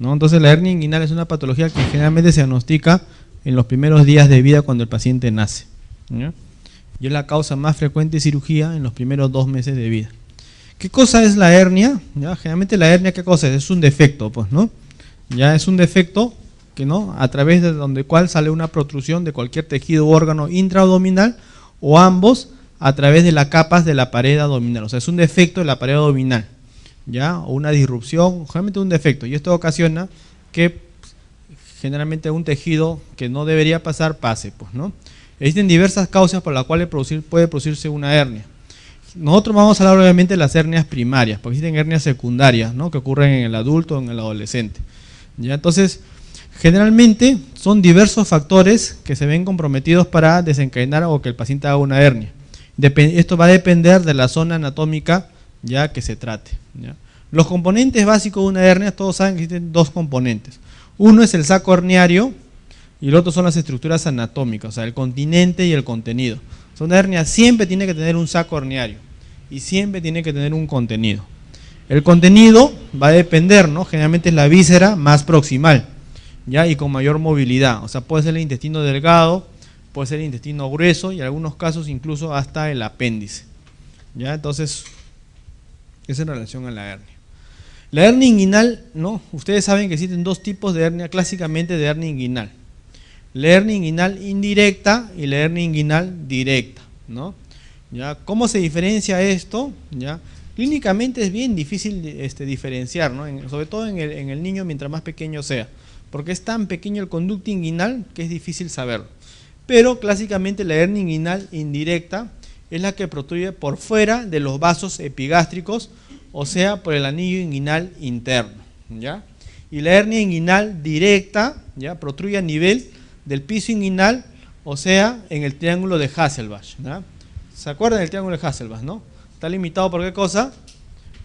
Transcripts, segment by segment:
¿no? Entonces la hernia inguinal es una patología que generalmente se diagnostica en los primeros días de vida cuando el paciente nace, ¿ya? Y es la causa más frecuente de cirugía en los primeros 2 meses de vida. ¿Qué cosa es la hernia? ¿Ya? Generalmente la hernia, ¿qué cosa es? Es un defecto, pues, ¿no? Ya es un defecto que, ¿no?, a través de donde cual sale una protrusión de cualquier tejido u órgano intraabdominal o ambos a través de las capas de la pared abdominal. O sea, es un defecto de la pared abdominal, ¿ya? O una disrupción, generalmente un defecto. Y esto ocasiona que generalmente un tejido que no debería pasar, pase, pues, ¿no? Existen diversas causas por las cuales puede producirse una hernia. Nosotros vamos a hablar obviamente de las hernias primarias, porque existen hernias secundarias, ¿no?, que ocurren en el adulto o en el adolescente, ¿ya? Entonces, generalmente son diversos factores que se ven comprometidos para desencadenar o que el paciente haga una hernia. Esto va a depender de la zona anatómica ya que se trate, ¿ya? Los componentes básicos de una hernia, todos saben que existen 2 componentes. Uno es el saco herniario y el otro son las estructuras anatómicas, o sea, el continente y el contenido. O sea, una hernia siempre tiene que tener un saco herniario y siempre tiene que tener un contenido. El contenido va a depender, ¿no? Generalmente es la víscera más proximal, ¿ya? Y con mayor movilidad. O sea, puede ser el intestino delgado, puede ser el intestino grueso y en algunos casos incluso hasta el apéndice, ¿ya? Entonces, esa es en relación a la hernia. La hernia inguinal, ¿no? Ustedes saben que existen 2 tipos de hernia, clásicamente de hernia inguinal. La hernia inguinal indirecta y la hernia inguinal directa, ¿no? ¿Ya? ¿Cómo se diferencia esto? ¿Ya? Clínicamente es bien difícil diferenciar, ¿no? Sobre todo en el niño mientras más pequeño sea, porque es tan pequeño el conducto inguinal que es difícil saberlo. Pero clásicamente la hernia inguinal indirecta es la que protruye por fuera de los vasos epigástricos, o sea, por el anillo inguinal interno, ¿ya? Y la hernia inguinal directa, ¿ya?, protruye a nivel del piso inguinal, o sea, en el triángulo de Hasselbalch, ¿ya? ¿Se acuerdan del triángulo de Hasselbalch, no? Está limitado por qué cosa.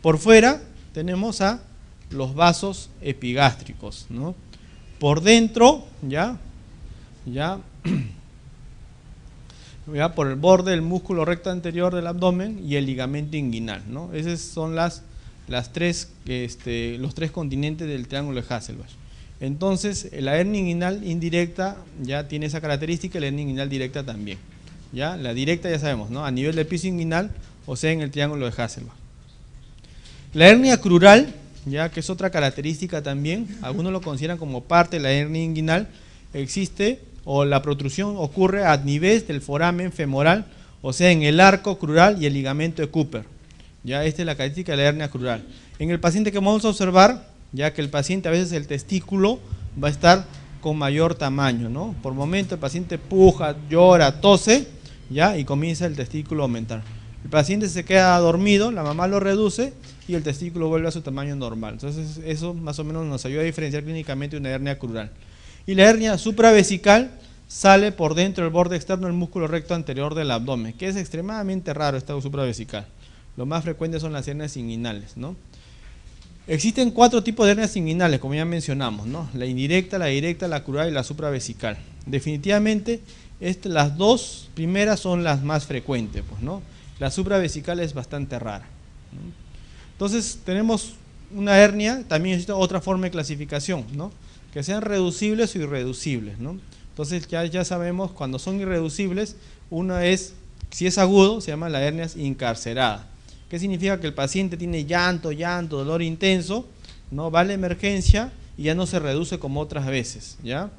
Por fuera tenemos a los vasos epigástricos, ¿no? Por dentro, ya por el borde del músculo recto anterior del abdomen y el ligamento inguinal, ¿no? Esos son los 3 continentes del triángulo de Hasselbalch. Entonces, la hernia inguinal indirecta ya tiene esa característica y la hernia inguinal directa también, ¿ya? La directa ya sabemos, ¿no?, a nivel del piso inguinal, o sea, en el triángulo de Hasselbalch. La hernia crural, ya que es otra característica también, algunos lo consideran como parte de la hernia inguinal, existe o la protrusión ocurre a nivel del foramen femoral, o sea, en el arco crural y el ligamento de Cooper. Ya esta es la característica de la hernia crural. En el paciente que vamos a observar, ya que el paciente a veces el testículo va a estar con mayor tamaño, ¿no? Por momento el paciente puja, llora, tose, ya, y comienza el testículo a aumentar. El paciente se queda dormido, la mamá lo reduce y el testículo vuelve a su tamaño normal. Entonces eso más o menos nos ayuda a diferenciar clínicamente una hernia crural. Y la hernia supravesical sale por dentro del borde externo del músculo recto anterior del abdomen, que es extremadamente raro esta supravesical. Lo más frecuente son las hernias inguinales, ¿no? Existen 4 tipos de hernias inguinales, como ya mencionamos, ¿no? La indirecta, la directa, la crural y la supravesical. Definitivamente, las 2 primeras son las más frecuentes, pues, ¿no? La supravesical es bastante rara, ¿no? Entonces, tenemos una hernia, también existe otra forma de clasificación, ¿no?, que sean reducibles o irreducibles, ¿no? Entonces, ya sabemos, cuando son irreducibles, una es, si es agudo, se llama la hernia incarcerada. ¿Qué significa? Que el paciente tiene llanto, dolor intenso, ¿no?, va a la emergencia y ya no se reduce como otras veces, ¿ya?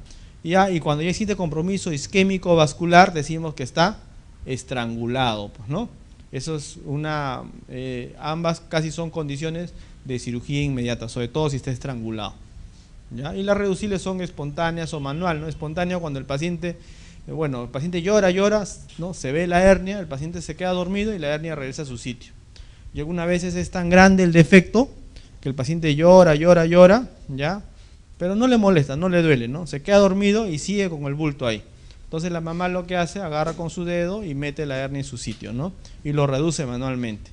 Y cuando ya existe compromiso isquémico vascular, decimos que está estrangulado, pues, ¿no? Eso es ambas casi son condiciones de cirugía inmediata, sobre todo si está estrangulado, ¿ya? Y las reducibles son espontáneas o manual, ¿no? Espontánea cuando el paciente llora, ¿no?, se ve la hernia, el paciente se queda dormido y la hernia regresa a su sitio. Y algunas veces es tan grande el defecto que el paciente llora, ¿ya?, pero no le molesta, no le duele, ¿no? Se queda dormido y sigue con el bulto ahí. Entonces la mamá lo que hace, agarra con su dedo y mete la hernia en su sitio, ¿no?, y lo reduce manualmente.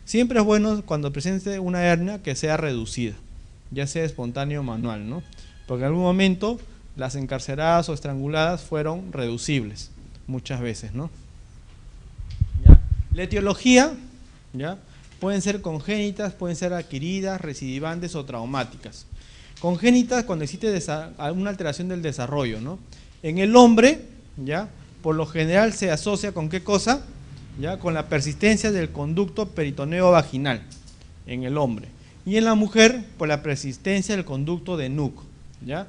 Siempre es bueno cuando presente una hernia que sea reducida, ya sea espontáneo o manual, ¿no?, porque en algún momento las encarceradas o estranguladas fueron reducibles, muchas veces, ¿no? ¿Ya? La etiología, ¿ya?, pueden ser congénitas, pueden ser adquiridas, recidivantes o traumáticas. Congénitas cuando existe alguna alteración del desarrollo, ¿no? En el hombre, ¿ya? Por lo general se asocia con ¿qué cosa? ¿Ya? Con la persistencia del conducto peritoneo vaginal en el hombre. Y en la mujer, por la persistencia del conducto de Nuc, ¿ya?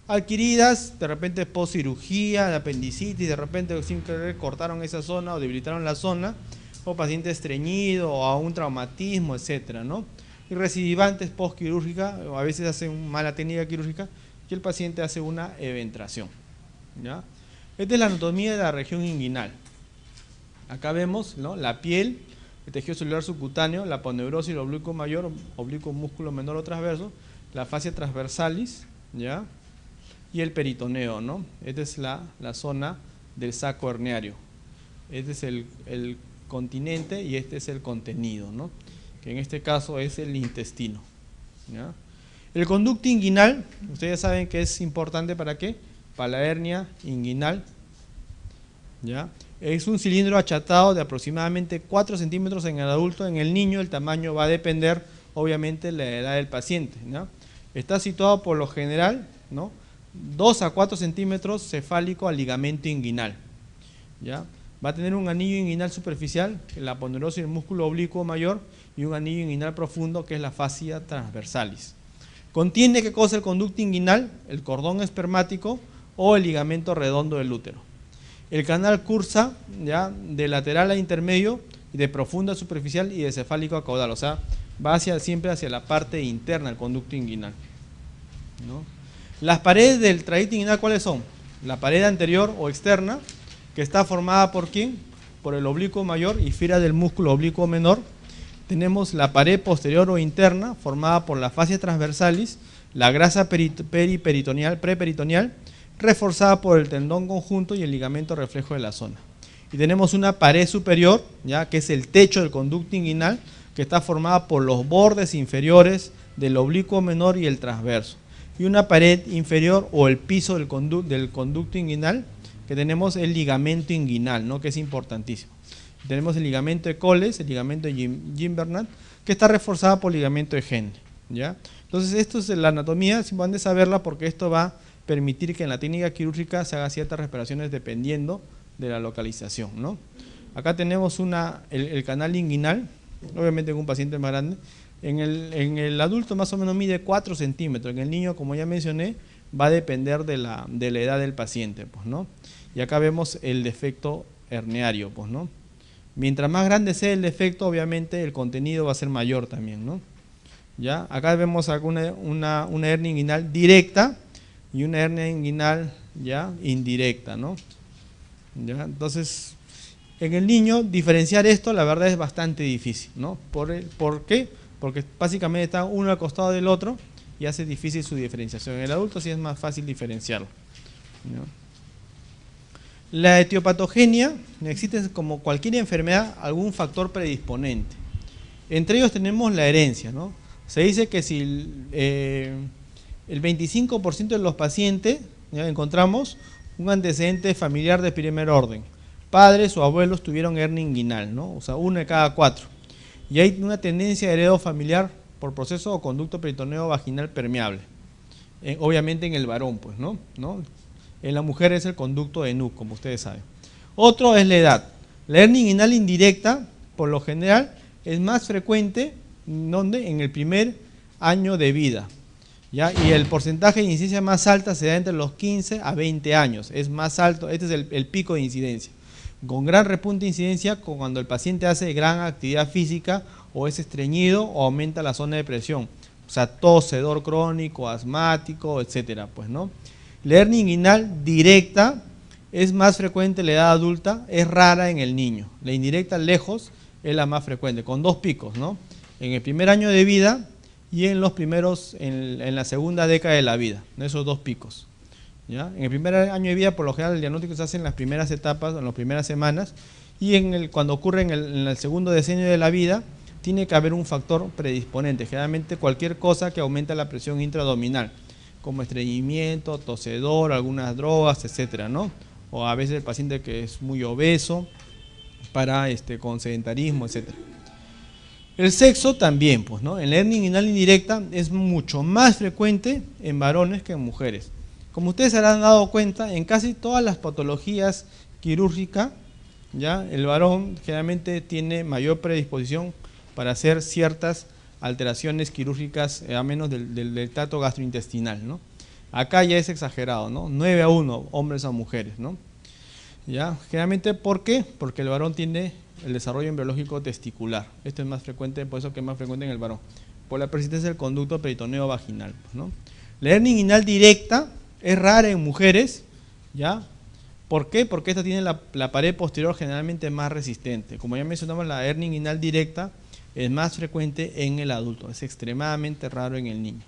Adquiridas, de repente post cirugía, de apendicitis, de repente sin querer cortaron esa zona o debilitaron la zona, o paciente estreñido, o a un traumatismo, etcétera, ¿no? Y recidivantes post quirúrgica, o a veces hacen una mala técnica quirúrgica, y el paciente hace una eventración, ¿ya? Esta es la anatomía de la región inguinal. Acá vemos, ¿no?, la piel, el tejido celular subcutáneo, la aponeurosis, el oblicuo mayor, oblicuo músculo menor o transverso, la fascia transversalis, ¿ya? Y el peritoneo, ¿no? Esta es la zona del saco herniario. Este es el continente y este es el contenido, ¿no? Que en este caso es el intestino, ¿ya? El conducto inguinal, ustedes saben que es importante ¿para qué? Para la hernia inguinal, ¿ya? Es un cilindro achatado de aproximadamente 4 centímetros en el adulto. En el niño el tamaño va a depender obviamente de la edad del paciente, ¿no? Está situado por lo general, ¿no?, 2 a 4 centímetros cefálico al ligamento inguinal, ¿ya? Va a tener un anillo inguinal superficial, la aponeurosis del músculo oblicuo mayor, y un anillo inguinal profundo que es la fascia transversalis. Contiene ¿qué cosa el conducto inguinal? El cordón espermático o el ligamento redondo del útero. El canal cursa, ¿ya?, de lateral a intermedio, de profunda a superficial y de cefálico a caudal, o sea, va siempre hacia la parte interna del conducto inguinal, ¿no? Las paredes del trayecto inguinal, ¿cuáles son? La pared anterior o externa, que está formada ¿por quién? Por el oblicuo mayor y fibra del músculo oblicuo menor. Tenemos la pared posterior o interna, formada por la fascia transversalis, la grasa preperitoneal, reforzada por el tendón conjunto y el ligamento reflejo de la zona. Y tenemos una pared superior, ya, que es el techo del conducto inguinal, que está formada por los bordes inferiores del oblicuo menor y el transverso. Y una pared inferior o el piso del conducto inguinal, que tenemos el ligamento inguinal, ¿no?, que es importantísimo. Tenemos el ligamento de Coles, el ligamento de Gimbernat, que está reforzado por el ligamento de Henle, ¿ya? Entonces, esto es la anatomía, es importante saberla porque esto va a permitir que en la técnica quirúrgica se haga ciertas reparaciones dependiendo de la localización, ¿no? Acá tenemos el canal inguinal, obviamente en un paciente más grande. En el adulto más o menos mide 4 centímetros, en el niño, como ya mencioné, va a depender de la edad del paciente, pues, ¿no? Y acá vemos el defecto herniario, pues, ¿no? Mientras más grande sea el defecto, obviamente el contenido va a ser mayor también, ¿no? ¿Ya? Acá vemos una hernia inguinal directa y una hernia inguinal, ¿ya?, indirecta, ¿no? ¿Ya? Entonces, en el niño diferenciar esto, la verdad es bastante difícil, ¿no? ¿Por qué? Porque básicamente están uno al costado del otro y hace difícil su diferenciación. En el adulto sí es más fácil diferenciarlo, ¿no? La etiopatogenia, existe como cualquier enfermedad algún factor predisponente. Entre ellos tenemos la herencia, ¿no? Se dice que si el 25% de los pacientes, ¿ya?, encontramos un antecedente familiar de primer orden. Padres o abuelos tuvieron hernia inguinal, ¿no? O sea, 1 de cada 4. Y hay una tendencia de heredo familiar por proceso o conducto peritoneo vaginal permeable. Obviamente en el varón, pues, ¿no? En la mujer es el conducto de Nuc, como ustedes saben. Otro es la edad. La hernia inguinal indirecta, por lo general, es más frecuente ¿dónde? En el primer año de vida, ¿ya? Y el porcentaje de incidencia más alta se da entre los 15 a 20 años. Es más alto, este es el pico de incidencia. Con gran repunte de incidencia cuando el paciente hace gran actividad física o es estreñido o aumenta la zona de presión. O sea, tos, hedor crónico, asmático, etcétera, pues, ¿no? La hernia inguinal directa es más frecuente en la edad adulta, es rara en el niño. La indirecta lejos es la más frecuente, con 2 picos, ¿no? En el primer año de vida y en la segunda década de la vida, esos 2 picos, ¿ya? En el primer año de vida, por lo general, el diagnóstico se hace en las primeras etapas, en las primeras semanas, y cuando ocurre en el segundo decenio de la vida, tiene que haber un factor predisponente, generalmente cualquier cosa que aumente la presión intraabdominal, como estreñimiento, tosedor, algunas drogas, etcétera, ¿no? O a veces el paciente que es muy obeso, con sedentarismo, etcétera. El sexo también, pues, ¿no? La hernia inguinal indirecta es mucho más frecuente en varones que en mujeres. Como ustedes se habrán dado cuenta, en casi todas las patologías quirúrgicas, ¿ya? El varón generalmente tiene mayor predisposición para hacer ciertas alteraciones quirúrgicas, a menos del tracto gastrointestinal, ¿no? Acá ya es exagerado, ¿no? 9-1, hombres a mujeres, ¿no? ¿Ya? Generalmente, ¿por qué? Porque el varón tiene el desarrollo embriológico testicular. Esto es más frecuente, por eso que es más frecuente en el varón, por la persistencia del conducto peritoneo vaginal, ¿no? La hernia inguinal directa es rara en mujeres, ¿ya? ¿Por qué? Porque esta tiene la pared posterior generalmente más resistente. Como ya mencionamos, la hernia inguinal directa es más frecuente en el adulto, es extremadamente raro en el niño.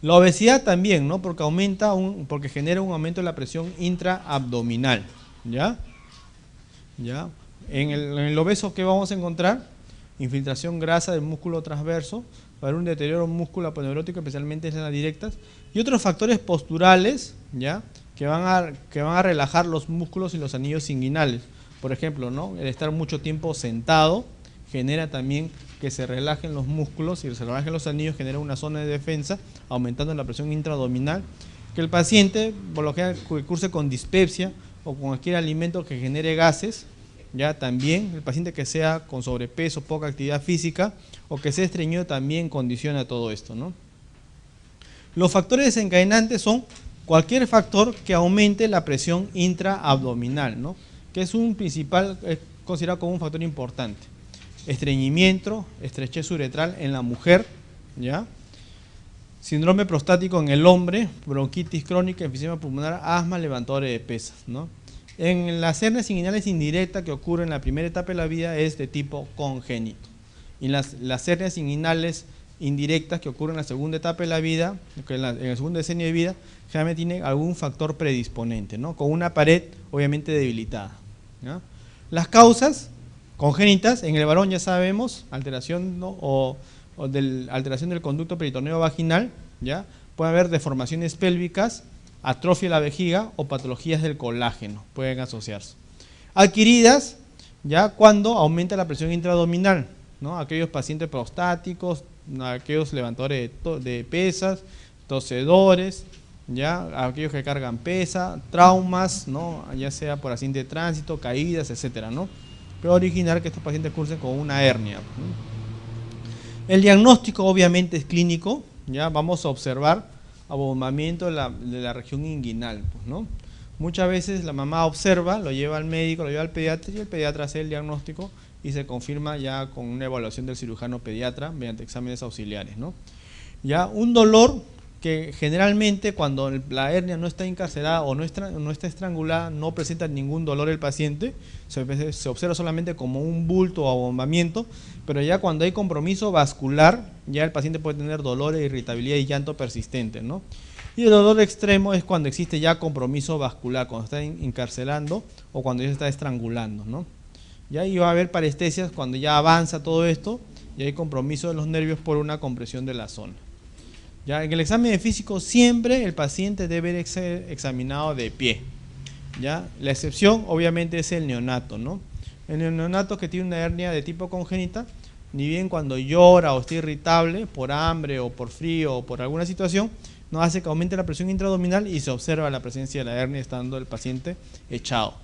La obesidad también, ¿no? Porque genera un aumento de la presión intraabdominal, ¿ya? ¿Ya? En el obeso, ¿qué vamos a encontrar? Infiltración grasa del músculo transverso, para un deterioro músculo aponeurótico, especialmente en las directas, y otros factores posturales, ¿ya? Que van a relajar los músculos y los anillos inguinales. Por ejemplo, ¿no? El estar mucho tiempo sentado genera también que se relajen los músculos y se relajen los anillos, genera una zona de defensa, aumentando la presión intraabdominal, que el paciente, por lo general, que curse con dispepsia o con cualquier alimento que genere gases, ya también el paciente que sea con sobrepeso, poca actividad física o que sea estreñido también condiciona todo esto, ¿no? Los factores desencadenantes son cualquier factor que aumente la presión intraabdominal, ¿no? Que es considerado como un factor importante. Estreñimiento, estrechez uretral en la mujer, ¿ya? Síndrome prostático en el hombre, bronquitis crónica, enfisema pulmonar, asma, levantadores de pesas, ¿no? En las hernias inguinales indirectas que ocurren en la primera etapa de la vida es de tipo congénito. Y las hernias inguinales indirectas que ocurren en la segunda etapa de la vida, en el segundo decenio de vida, generalmente tienen algún factor predisponente, ¿no? Con una pared obviamente debilitada, ¿ya? Las causas congénitas, en el varón ya sabemos, alteración, ¿no? Alteración del conducto peritoneo vaginal, ¿ya? Puede haber deformaciones pélvicas, atrofia de la vejiga o patologías del colágeno, pueden asociarse. Adquiridas, ya cuando aumenta la presión intraabdominal, ¿no? Aquellos pacientes prostáticos, aquellos levantadores de pesas, tosedores, ya aquellos que cargan pesa, traumas, ¿no? Ya sea por accidente de tránsito, caídas, etcétera, ¿no? Puede originar que estos pacientes cursen con una hernia, ¿no? El diagnóstico obviamente es clínico, ya vamos a observar abombamiento de la región inguinal, pues, ¿no? Muchas veces la mamá observa, lo lleva al médico, lo lleva al pediatra y el pediatra hace el diagnóstico y se confirma ya con una evaluación del cirujano pediatra mediante exámenes auxiliares, ¿no? Ya un dolor que generalmente cuando la hernia no está encarcelada o no está estrangulada, no presenta ningún dolor el paciente, se observa solamente como un bulto o abombamiento, pero ya cuando hay compromiso vascular, ya el paciente puede tener dolor, irritabilidad y llanto persistente, ¿no? Y el dolor extremo es cuando existe ya compromiso vascular, cuando está encarcelando o cuando ya se está estrangulando, ¿no? Ya va a haber parestesias cuando ya avanza todo esto y hay compromiso de los nervios por una compresión de la zona. Ya, en el examen de físico siempre el paciente debe ser examinado de pie, ¿ya? La excepción obviamente es el neonato, ¿no? El neonato que tiene una hernia de tipo congénita, ni bien cuando llora o está irritable por hambre o por frío o por alguna situación, no hace que aumente la presión intraabdominal y se observa la presencia de la hernia estando el paciente echado.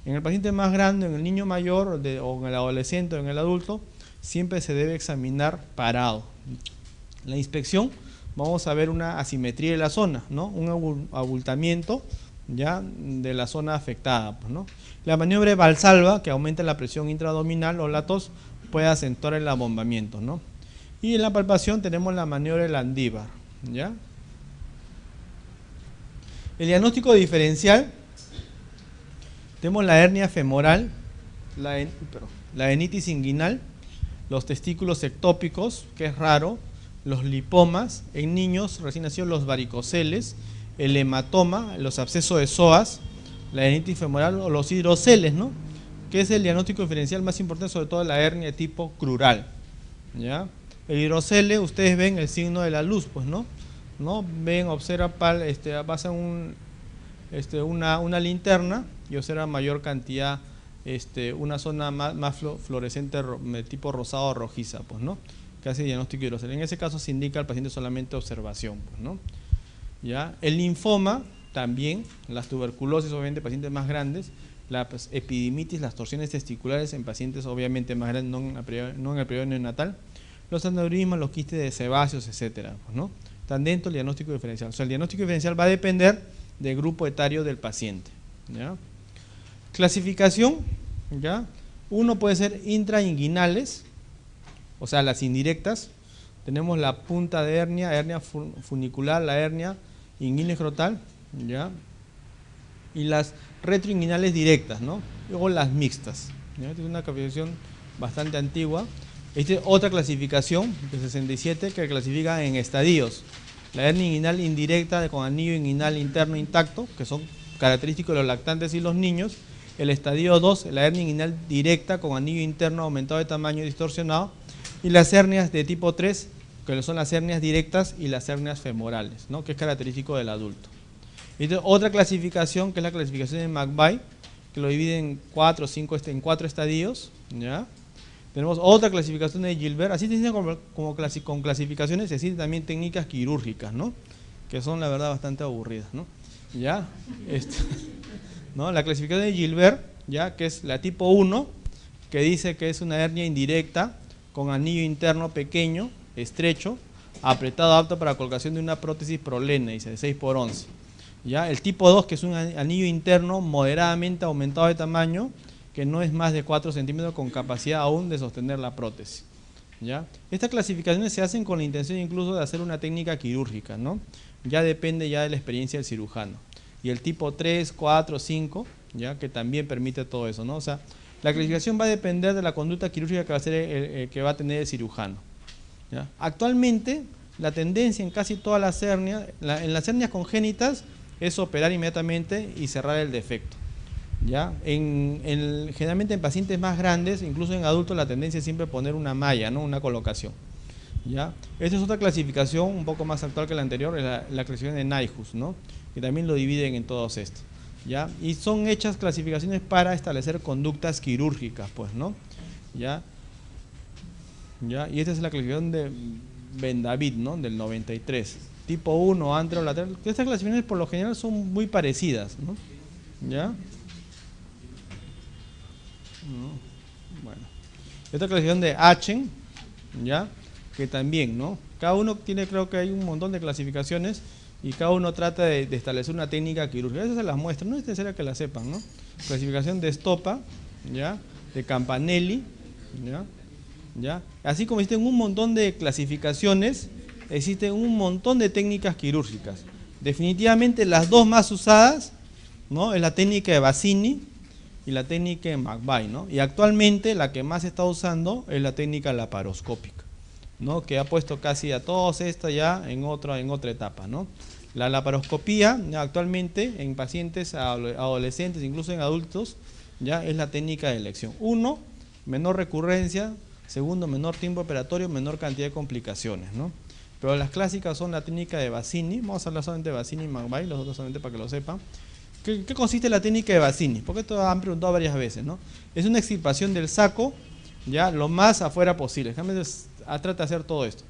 En el paciente más grande, en el niño mayor o en el adolescente o en el adulto, siempre se debe examinar parado. La inspección, vamos a ver una asimetría de la zona, ¿no? Un abultamiento ya de la zona afectada, pues, ¿no? La maniobra de Valsalva, que aumenta la presión intraabdominal o la tos, puede acentuar el abombamiento, ¿no? Y en la palpación tenemos la maniobra de Landívar, ¿ya? El diagnóstico diferencial, tenemos la hernia femoral, la enitis inguinal, los testículos ectópicos, que es raro, los lipomas, en niños recién nacidos los varicoceles, el hematoma, los abscesos de psoas, la enitis femoral o los hidroceles, ¿no? Que es el diagnóstico diferencial más importante, sobre todo la hernia de tipo crural, ¿ya? El hidrocele, ustedes ven el signo de la luz, pues, ¿no? Ven, observan, pasan una linterna y observan mayor cantidad una zona más fluorescente de tipo rosado o rojiza, pues, ¿no? Que hace diagnóstico hidrocéfalo. En ese caso se indica al paciente solamente observación, pues, ¿no? ¿Ya? El linfoma también, las tuberculosis, obviamente pacientes más grandes, la epididimitis, las torsiones testiculares en pacientes obviamente más grandes, no en el periodo neonatal, los aneurismas, los quistes de sebáceos, etcétera, pues, ¿no? Están dentro del diagnóstico diferencial. O sea, el diagnóstico diferencial va a depender del grupo etario del paciente, ¿ya? Clasificación, ¿ya? Uno puede ser intrainguinales, o sea, las indirectas. Tenemos la punta de hernia funicular, la hernia inguinoescrotal, ¿ya? Y las retroinguinales directas, ¿no? Luego las mixtas, ¿ya? Esta es una clasificación bastante antigua. Esta es otra clasificación de 67 que clasifica en estadios. La hernia inguinal indirecta con anillo inguinal interno intacto, que son característicos de los lactantes y los niños. El estadio 2, la hernia inguinal directa con anillo interno aumentado de tamaño y distorsionado. Y las hernias de tipo 3, que son las hernias directas y las hernias femorales, ¿no? Que es característico del adulto. Entonces, otra clasificación, que es la clasificación de McVeigh, que lo divide en 4 estadios, ¿ya? Tenemos otra clasificación de Gilbert, así se dice con clasificaciones, se existen también técnicas quirúrgicas, ¿no? Que son la verdad bastante aburridas, ¿no? ¿Ya? ¿No? La clasificación de Gilbert, ¿ya? Que es la tipo 1, que dice que es una hernia indirecta con anillo interno pequeño, estrecho, apretado, apto para colocación de una prótesis prolene, dice, de 6×11. ¿Ya? El tipo 2, que es un anillo interno moderadamente aumentado de tamaño, que no es más de 4 centímetros, con capacidad aún de sostener la prótesis. ¿Ya? Estas clasificaciones se hacen con la intención incluso de hacer una técnica quirúrgica, ¿no? Ya depende ya de la experiencia del cirujano. Y el tipo 3, 4, 5, ¿ya? Que también permite todo eso, ¿no? O sea, la clasificación va a depender de la conducta quirúrgica que va a tener el cirujano, ¿ya? Actualmente, la tendencia en casi todas las hernias, en las hernias congénitas, es operar inmediatamente y cerrar el defecto, ¿ya? Generalmente en pacientes más grandes, incluso en adultos, la tendencia es siempre poner una malla, ¿no? Una colocación, ¿ya? Esta es otra clasificación un poco más actual que la anterior, es la clasificación de Nyhus, ¿no? Que también lo dividen en todos estos, ¿ya? Y son hechas clasificaciones para establecer conductas quirúrgicas, pues, ¿no? ¿Ya? Y esta es la clasificación de Ben-David, ¿no? Del 93. Tipo 1, anterolateral. Estas clasificaciones por lo general son muy parecidas, ¿no? ¿Ya? Bueno. Esta clasificación de Achen, ¿ya? Que también, ¿no? Cada uno tiene, creo que hay un montón de clasificaciones y cada uno trata de establecer una técnica quirúrgica. Esas se las muestran, no es necesario que las sepan, ¿no? Clasificación de Stoppa, ¿ya? De Campanelli, ¿ya? ¿Ya? Así como existen un montón de clasificaciones, existen un montón de técnicas quirúrgicas. Definitivamente las dos más usadas, ¿no? Es la técnica de Bassini y la técnica de McVeigh, ¿no? Y actualmente la que más se está usando es la técnica laparoscópica, ¿no? Que ha puesto casi a todos estas ya en otra etapa, ¿no? La laparoscopía actualmente en pacientes adolescentes, incluso en adultos, ya es la técnica de elección. 1, menor recurrencia. Segundo, menor tiempo operatorio, menor cantidad de complicaciones, ¿no? Pero las clásicas son la técnica de Bassini. Vamos a hablar solamente de Bassini y McVeigh, los otros solamente para que lo sepan. ¿Qué consiste la técnica de Bassini? Porque esto han preguntado varias veces, ¿no? Es una extirpación del saco, ya lo más afuera posible. Trata de hacer todo esto.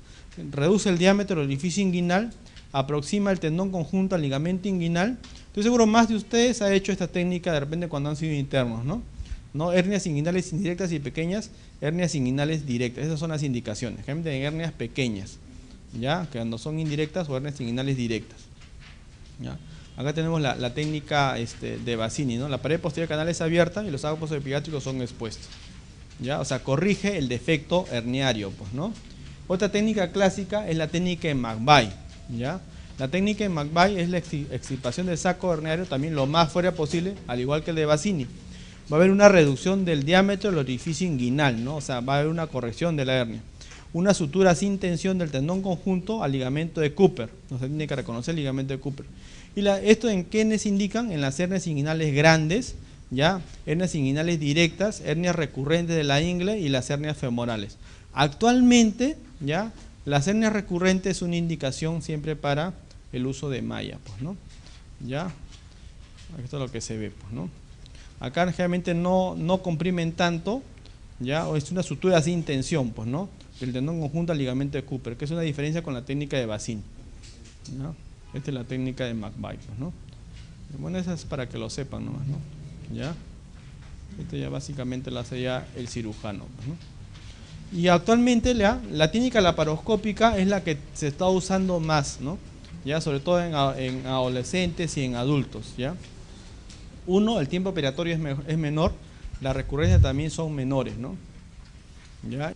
Reduce el diámetro del orificio inguinal, aproxima el tendón conjunto al ligamento inguinal. Estoy seguro más de ustedes ha hecho esta técnica de repente cuando han sido internos, ¿no? ¿No? Hernias inguinales indirectas y pequeñas, hernias inguinales directas. Esas son las indicaciones. Generalmente en hernias pequeñas, ¿ya? Que cuando son indirectas o hernias inguinales directas, ¿ya? Acá tenemos la técnica de Bassini, ¿no? La pared posterior canal es abierta y los sacos epigástricos son expuestos, ¿ya? O sea, corrige el defecto herniario, pues, ¿no? Otra técnica clásica es la técnica de McVeigh, ¿ya? La técnica de McVeigh es la extirpación del saco herniario también lo más fuera posible, al igual que el de Bassini. Va a haber una reducción del diámetro del orificio inguinal, ¿no? O sea, va a haber una corrección de la hernia. Una sutura sin tensión del tendón conjunto al ligamento de Cooper. No se tiene que reconocer el ligamento de Cooper. ¿Y esto en qué indican? En las hernias inguinales grandes, ¿ya? Hernias inguinales directas, hernias recurrentes de la ingle y las hernias femorales. Actualmente, ¿ya? Las hernias recurrentes es una indicación siempre para el uso de malla, pues, ¿no? ¿Ya? Esto es lo que se ve, pues, ¿no? Acá generalmente no comprimen tanto, ¿ya? O es una sutura sin tensión, pues, ¿no? Del tendón conjunto al ligamento de Cooper, que es una diferencia con la técnica de Bassin, ¿no? Esta es la técnica de McBride, pues, ¿no? Bueno, esa es para que lo sepan nomás, ¿no? ¿Ya? Esto ya básicamente lo hace ya el cirujano, pues, ¿no? Y actualmente la técnica laparoscópica es la que se está usando más, ¿no? Ya, sobre todo en adolescentes y en adultos, ¿ya? Uno, el tiempo operatorio es menor, las recurrencias también son menores, ¿no? ¿Ya?